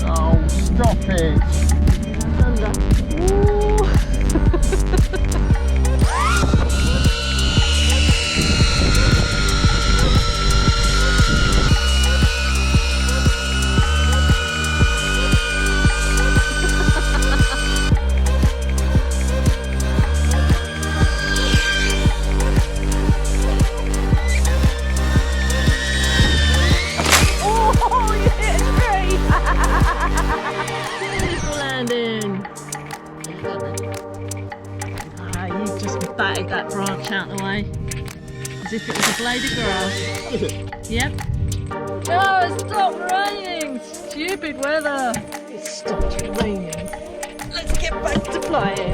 Oh, stop it! Batted that branch out the way as if it was a blade of grass. Yep. Oh, it stopped raining! Stupid weather! It stopped raining. Let's get back to flying.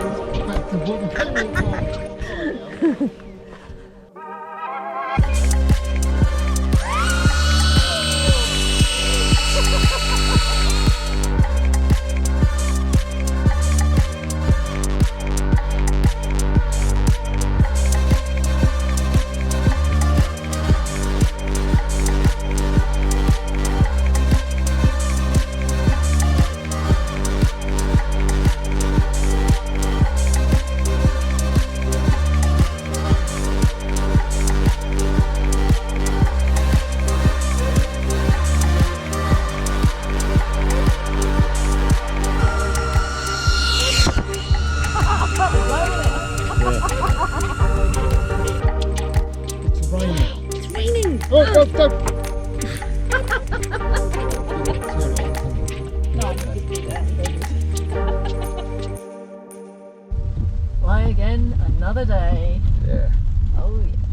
Oh, go, go! Fly again, another day. Yeah. Oh yeah.